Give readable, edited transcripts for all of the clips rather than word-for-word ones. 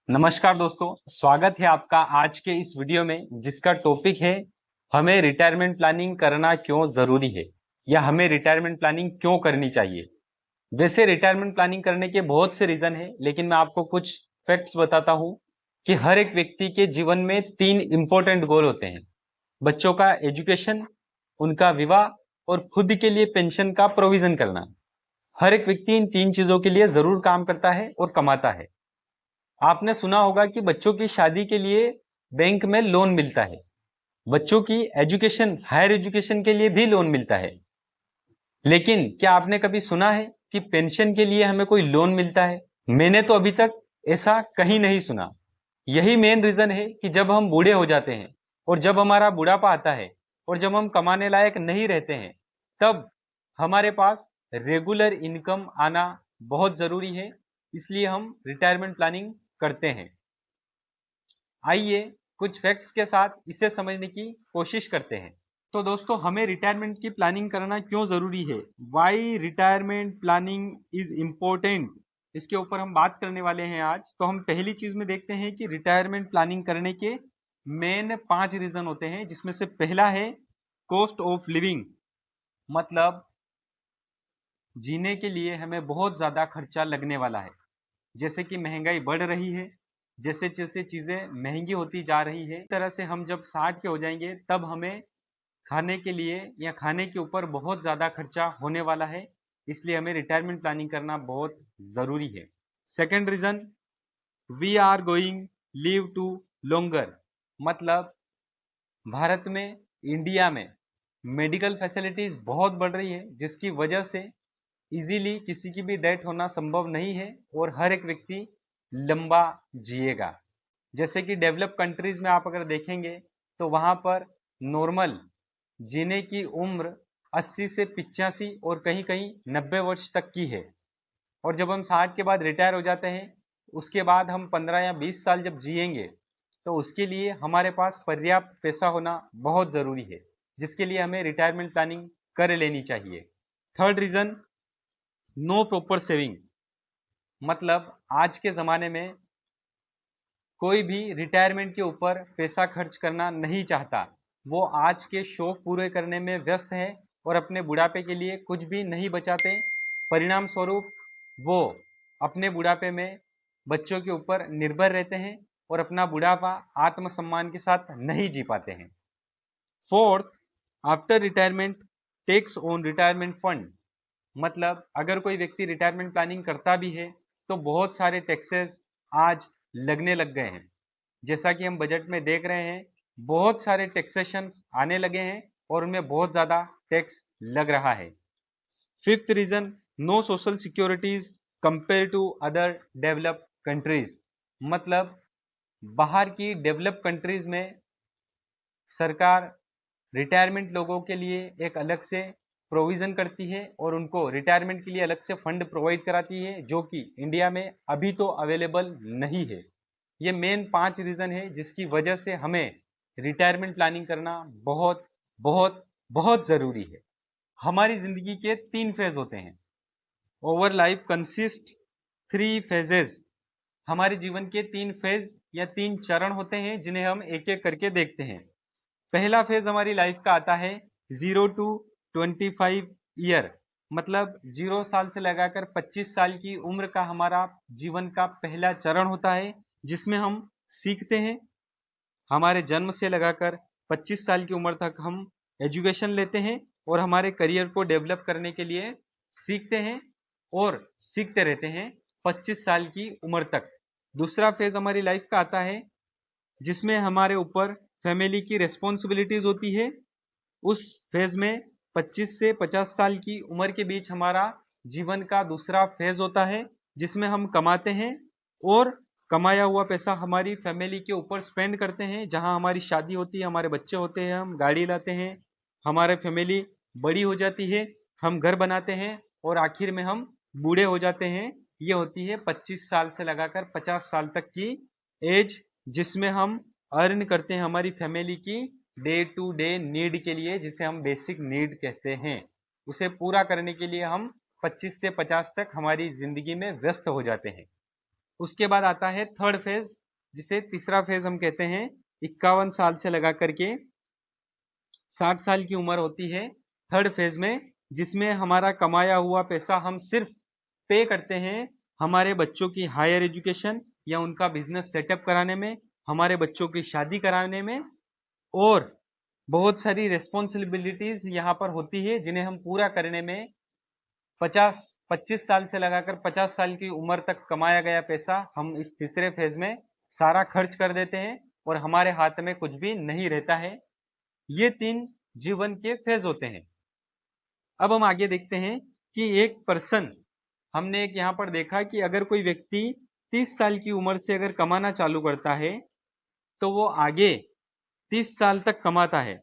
नमस्कार दोस्तों, स्वागत है आपका आज के इस वीडियो में जिसका टॉपिक है हमें रिटायरमेंट प्लानिंग करना क्यों जरूरी है या हमें रिटायरमेंट प्लानिंग क्यों करनी चाहिए। वैसे रिटायरमेंट प्लानिंग करने के बहुत से रीजन है, लेकिन मैं आपको कुछ फैक्ट्स बताता हूं कि हर एक व्यक्ति के जीवन में तीन इंपॉर्टेंट गोल होते हैं। बच्चों का एजुकेशन, उनका विवाह और खुद के लिए पेंशन का प्रोविजन करना। हर एक व्यक्ति इन तीन चीजों के लिए जरूर काम करता है और कमाता है। आपने सुना होगा कि बच्चों की शादी के लिए बैंक में लोन मिलता है, बच्चों की एजुकेशन हायर एजुकेशन के लिए भी लोन मिलता है। लेकिन क्या आपने कभी सुना है कि पेंशन के लिए हमें कोई लोन मिलता है? मैंने तो अभी तक ऐसा कहीं नहीं सुना। यही मेन रीजन है कि जब हम बूढ़े हो जाते हैं और जब हमारा बुढ़ापा आता है और जब हम कमाने लायक नहीं रहते हैं, तब हमारे पास रेगुलर इनकम आना बहुत जरूरी है। इसलिए हम रिटायरमेंट प्लानिंग करते हैं। आइए कुछ फैक्ट्स के साथ इसे समझने की कोशिश करते हैं। तो दोस्तों, हमें रिटायरमेंट की प्लानिंग करना क्यों जरूरी है? Why retirement planning is important, इसके ऊपर हम बात करने वाले हैं आज। तो हम पहली चीज में देखते हैं कि रिटायरमेंट प्लानिंग करने के मेन 5 रीजन होते हैं, जिसमें से पहला है कॉस्ट ऑफ लिविंग। मतलब जीने के लिए हमें बहुत ज्यादा खर्चा लगने वाला है। जैसे कि महंगाई बढ़ रही है, जैसे जैसे चीज़ें महंगी होती जा रही है, इस तरह से हम जब 60 के हो जाएंगे तब हमें खाने के लिए या खाने के ऊपर बहुत ज़्यादा खर्चा होने वाला है। इसलिए हमें रिटायरमेंट प्लानिंग करना बहुत ज़रूरी है। Second reason, we are going live to longer. मतलब भारत में, इंडिया में मेडिकल फैसिलिटीज़ बहुत बढ़ रही है, जिसकी वजह से इजीली किसी की भी डेथ होना संभव नहीं है और हर एक व्यक्ति लंबा जिएगा। जैसे कि डेवलप कंट्रीज में आप अगर देखेंगे तो वहाँ पर नॉर्मल जीने की उम्र 80 से 85 और कहीं कहीं 90 वर्ष तक की है। और जब हम 60 के बाद रिटायर हो जाते हैं, उसके बाद हम 15 या 20 साल जब जिएंगे, तो उसके लिए हमारे पास पर्याप्त पैसा होना बहुत ज़रूरी है, जिसके लिए हमें रिटायरमेंट प्लानिंग कर लेनी चाहिए। Third reason, no proper saving. मतलब आज के ज़माने में कोई भी रिटायरमेंट के ऊपर पैसा खर्च करना नहीं चाहता। वो आज के शौक पूरे करने में व्यस्त है और अपने बुढ़ापे के लिए कुछ भी नहीं बचाते। परिणाम स्वरूप वो अपने बुढ़ापे में बच्चों के ऊपर निर्भर रहते हैं और अपना बुढ़ापा आत्मसम्मान के साथ नहीं जी पाते हैं। Fourth, after retirement tax on retirement fund. मतलब अगर कोई व्यक्ति रिटायरमेंट प्लानिंग करता भी है तो बहुत सारे टैक्सेस आज लगने लग गए हैं। जैसा कि हम बजट में देख रहे हैं, बहुत सारे टैक्सेशन आने लगे हैं और उनमें बहुत ज़्यादा टैक्स लग रहा है। Fifth reason, no social securities compare to other developed countries. मतलब बाहर की डेवलप कंट्रीज में सरकार रिटायरमेंट लोगों के लिए एक अलग से प्रोविज़न करती है और उनको रिटायरमेंट के लिए अलग से फंड प्रोवाइड कराती है, जो कि इंडिया में अभी तो अवेलेबल नहीं है। ये मेन 5 रीज़न है जिसकी वजह से हमें रिटायरमेंट प्लानिंग करना बहुत बहुत बहुत ज़रूरी है। हमारी ज़िंदगी के 3 फेज़ होते हैं। Over life consist 3 phases. हमारे जीवन के 3 फेज या 3 चरण होते हैं, जिन्हें हम एक एक करके देखते हैं। पहला फेज हमारी लाइफ का आता है 0 टू 25 ईयर। मतलब 0 साल से लगाकर 25 साल की उम्र का हमारा जीवन का पहला चरण होता है, जिसमें हम सीखते हैं। हमारे जन्म से लगाकर 25 साल की उम्र तक हम एजुकेशन लेते हैं और हमारे करियर को डेवलप करने के लिए सीखते हैं और सीखते रहते हैं 25 साल की उम्र तक। दूसरा फेज हमारी लाइफ का आता है जिसमें हमारे ऊपर फैमिली की रिस्पॉन्सिबिलिटीज होती है। उस फेज में 25 से 50 साल की उम्र के बीच हमारा जीवन का दूसरा फेज होता है, जिसमें हम कमाते हैं और कमाया हुआ पैसा हमारी फैमिली के ऊपर स्पेंड करते हैं। जहां हमारी शादी होती है, हमारे बच्चे होते हैं, हम गाड़ी लाते हैं, हमारे फैमिली बड़ी हो जाती है, हम घर बनाते हैं और आखिर में हम बूढ़े हो जाते हैं। ये होती है 25 साल से लगाकर 50 साल तक की एज, जिसमें हम अर्न करते हैं हमारी फैमिली की डे टू डे नीड के लिए, जिसे हम बेसिक नीड कहते हैं। उसे पूरा करने के लिए हम 25 से 50 तक हमारी जिंदगी में व्यस्त हो जाते हैं। उसके बाद आता है थर्ड फेज, जिसे तीसरा फेज हम कहते हैं। 51 साल से लगा करके 60 साल की उम्र होती है थर्ड फेज में, जिसमें हमारा कमाया हुआ पैसा हम सिर्फ पे करते हैं हमारे बच्चों की हायर एजुकेशन या उनका बिजनेस सेटअप कराने में, हमारे बच्चों की शादी कराने में, और बहुत सारी रेस्पॉन्सिबिलिटीज यहाँ पर होती है जिन्हें हम पूरा करने में 25 साल से लगाकर 50 साल की उम्र तक कमाया गया पैसा हम इस तीसरे फेज में सारा खर्च कर देते हैं और हमारे हाथ में कुछ भी नहीं रहता है। ये 3 जीवन के फेज होते हैं। अब हम आगे देखते हैं कि एक पर्सन, हमने एक यहाँ पर देखा कि अगर कोई व्यक्ति 30 साल की उम्र से अगर कमाना चालू करता है तो वो आगे 30 साल तक कमाता है।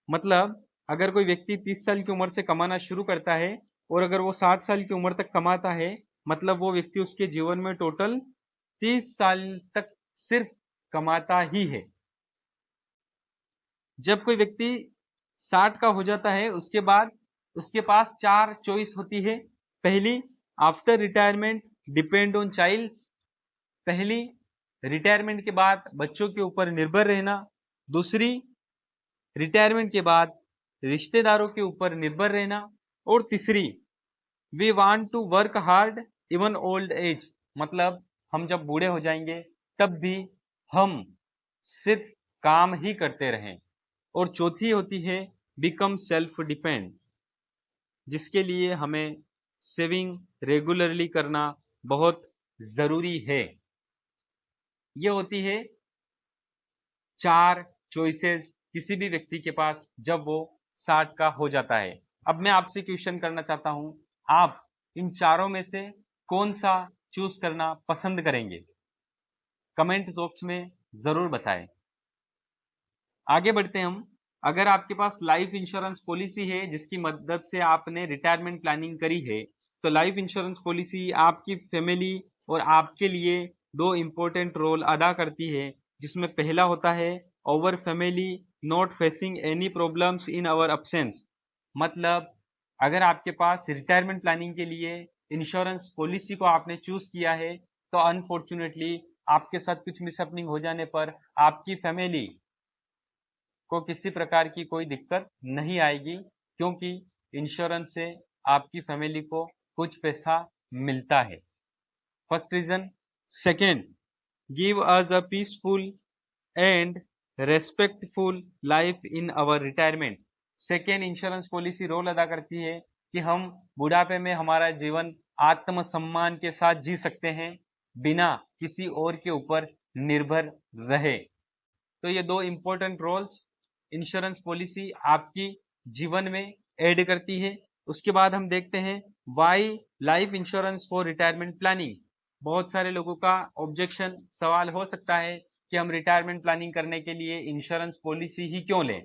मतलब अगर कोई व्यक्ति 30 साल की उम्र से कमाना शुरू करता है और अगर वो 60 साल की उम्र तक कमाता है, मतलब वो व्यक्ति उसके जीवन में टोटल 30 साल तक सिर्फ कमाता ही है। जब कोई व्यक्ति 60 का हो जाता है उसके बाद उसके पास 4 चॉइस होती है। पहली, after retirement depend on childs. पहली, रिटायरमेंट के बाद बच्चों के ऊपर निर्भर रहना। दूसरी, रिटायरमेंट के बाद रिश्तेदारों के ऊपर निर्भर रहना। और तीसरी, we want to work hard even old age. मतलब हम जब बूढ़े हो जाएंगे तब भी हम सिर्फ काम ही करते रहें। और चौथी होती है बिकम सेल्फ डिपेंड, जिसके लिए हमें सेविंग रेगुलरली करना बहुत जरूरी है। ये होती है 4 चॉइसेस किसी भी व्यक्ति के पास जब वो 60 का हो जाता है। अब मैं आपसे क्वेश्चन करना चाहता हूं, आप इन चारों में से कौन सा चूज करना पसंद करेंगे? कमेंट बॉक्स में जरूर बताएं। आगे बढ़ते हैं हम। अगर आपके पास लाइफ इंश्योरेंस पॉलिसी है जिसकी मदद से आपने रिटायरमेंट प्लानिंग करी है, तो लाइफ इंश्योरेंस पॉलिसी आपकी फैमिली और आपके लिए 2 इंपॉर्टेंट रोल अदा करती है, जिसमें पहला होता है our family not facing any problems in our absence. मतलब अगर आपके पास रिटायरमेंट प्लानिंग के लिए इंश्योरेंस पॉलिसी को आपने चूज किया है, तो अनफॉर्चुनेटली आपके साथ कुछ मिसहैपनिंग हो जाने पर आपकी फैमिली को किसी प्रकार की कोई दिक्कत नहीं आएगी, क्योंकि इंश्योरेंस से आपकी फैमिली को कुछ पैसा मिलता है। First reason. Second, give us a peaceful and respectful life in our retirement. Second, insurance policy role अदा करती है कि हम बुढ़ापे में हमारा जीवन आत्मसम्मान के साथ जी सकते हैं बिना किसी और के ऊपर निर्भर रहे। तो ये 2 इंपॉर्टेंट रोल्स इंश्योरेंस पॉलिसी आपकी जीवन में ऐड करती है। उसके बाद हम देखते हैं why life insurance for retirement planning. बहुत सारे लोगों का ऑब्जेक्शन सवाल हो सकता है कि हम रिटायरमेंट प्लानिंग करने के लिए इंश्योरेंस पॉलिसी ही क्यों लें।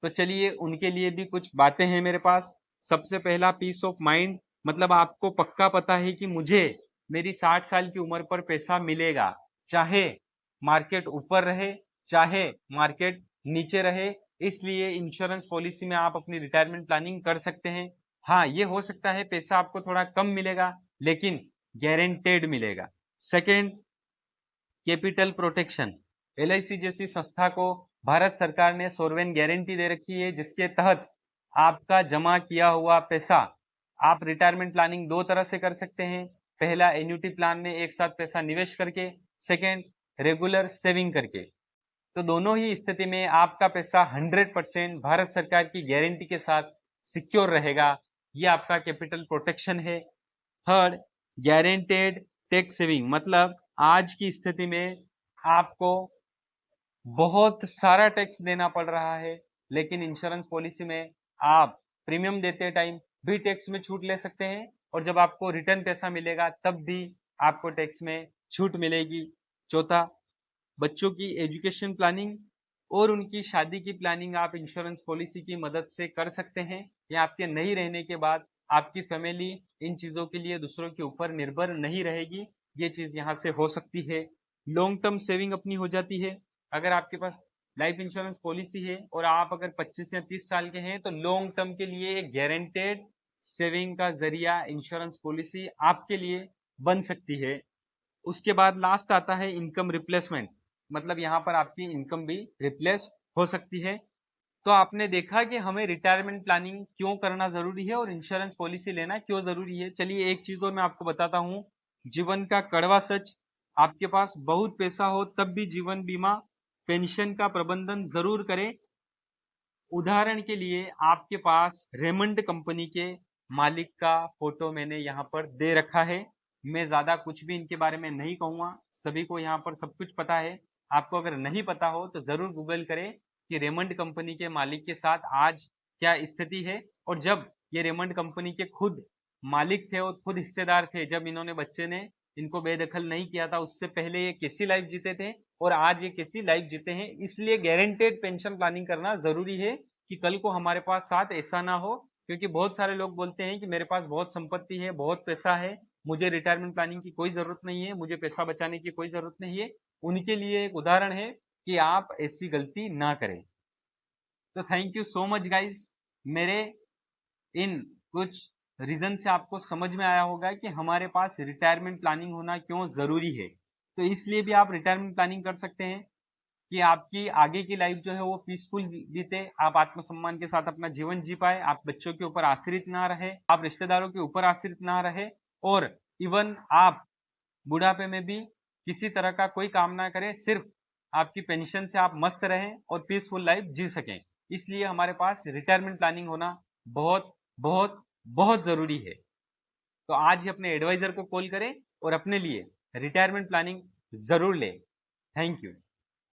तो चलिए उनके लिए भी कुछ बातें हैं मेरे पास। सबसे पहला, पीस ऑफ माइंड। मतलब आपको पक्का पता है कि मुझे मेरी 60 साल की उम्र पर पैसा मिलेगा, चाहे मार्केट ऊपर रहे चाहे मार्केट नीचे रहे। इसलिए इंश्योरेंस पॉलिसी में आप अपनी रिटायरमेंट प्लानिंग कर सकते हैं। हाँ, ये हो सकता है पैसा आपको थोड़ा कम मिलेगा लेकिन गारंटेड मिलेगा। Second, capital protection. एलआईसी जैसी संस्था को भारत सरकार ने सॉवरेन गारंटी दे रखी है, जिसके तहत आपका जमा किया हुआ पैसा आप रिटायरमेंट प्लानिंग 2 तरह से कर सकते हैं। पहला, एन्युटी प्लान में एक साथ पैसा निवेश करके। सेकेंड, रेगुलर सेविंग करके। तो दोनों ही स्थिति में आपका पैसा 100% भारत सरकार की गारंटी के साथ सिक्योर रहेगा। ये आपका कैपिटल प्रोटेक्शन है। Third, guaranteed tax saving. मतलब आज की स्थिति में आपको बहुत सारा टैक्स देना पड़ रहा है, लेकिन इंश्योरेंस पॉलिसी में आप प्रीमियम देते टाइम भी टैक्स में छूट ले सकते हैं और जब आपको रिटर्न पैसा मिलेगा तब भी आपको टैक्स में छूट मिलेगी। चौथा, बच्चों की एजुकेशन प्लानिंग और उनकी शादी की प्लानिंग आप इंश्योरेंस पॉलिसी की मदद से कर सकते हैं, या आपके नहीं रहने के बाद आपकी फैमिली इन चीज़ों के लिए दूसरों के ऊपर निर्भर नहीं रहेगी। ये चीज़ यहाँ से हो सकती है। लॉन्ग टर्म सेविंग अपनी हो जाती है। अगर आपके पास लाइफ इंश्योरेंस पॉलिसी है और आप अगर 25 या 30 साल के हैं, तो लॉन्ग टर्म के लिए एक गारंटेड सेविंग का जरिया इंश्योरेंस पॉलिसी आपके लिए बन सकती है। उसके बाद लास्ट आता है इनकम रिप्लेसमेंट, मतलब यहाँ पर आपकी इनकम भी रिप्लेस हो सकती है। तो आपने देखा कि हमें रिटायरमेंट प्लानिंग क्यों करना जरूरी है और इंश्योरेंस पॉलिसी लेना क्यों जरूरी है। चलिए एक चीज और मैं आपको बताता हूँ, जीवन का कड़वा सच, आपके पास बहुत पैसा हो तब भी जीवन बीमा पेंशन का प्रबंधन जरूर करें। उदाहरण के लिए आपके पास रेमंड कंपनी के मालिक का फोटो मैंने यहाँ पर दे रखा है। मैं ज्यादा कुछ भी इनके बारे में नहीं कहूँगा, सभी को यहाँ पर सब कुछ पता है। आपको अगर नहीं पता हो तो जरूर गूगल करें कि रेमंड कंपनी के मालिक के साथ आज क्या स्थिति है, और जब ये रेमंड कंपनी के खुद मालिक थे और खुद हिस्सेदार थे, जब इन्होंने बच्चे ने इनको बेदखल नहीं किया था, उससे पहले ये कैसी लाइफ जीते थे और आज ये कैसी लाइफ जीते हैं। इसलिए गारंटेड पेंशन प्लानिंग करना जरूरी है कि कल को हमारे पास साथ ऐसा ना हो। क्योंकि बहुत सारे लोग बोलते हैं कि मेरे पास बहुत संपत्ति है, बहुत पैसा है, मुझे रिटायरमेंट प्लानिंग की कोई जरूरत नहीं है, मुझे पैसा बचाने की कोई जरूरत नहीं है। उनके लिए एक उदाहरण है कि आप ऐसी गलती ना करें। तो thank you so much guys, मेरे इन कुछ रीजन से आपको समझ में आया होगा कि हमारे पास रिटायरमेंट प्लानिंग होना क्यों जरूरी है। तो इसलिए भी आप रिटायरमेंट प्लानिंग कर सकते हैं कि आपकी आगे की लाइफ जो है वो पीसफुल बीते, आप आत्मसम्मान के साथ अपना जीवन जी पाए, आप बच्चों के ऊपर आश्रित ना रहे, आप रिश्तेदारों के ऊपर आश्रित ना रहे, और इवन आप बुढ़ापे में भी किसी तरह का कोई काम ना करें, सिर्फ आपकी पेंशन से आप मस्त रहें और पीसफुल लाइफ जी सकें। इसलिए हमारे पास रिटायरमेंट प्लानिंग होना बहुत बहुत बहुत जरूरी है। तो आज ही अपने एडवाइजर को कॉल करें और अपने लिए रिटायरमेंट प्लानिंग जरूर लें। Thank you.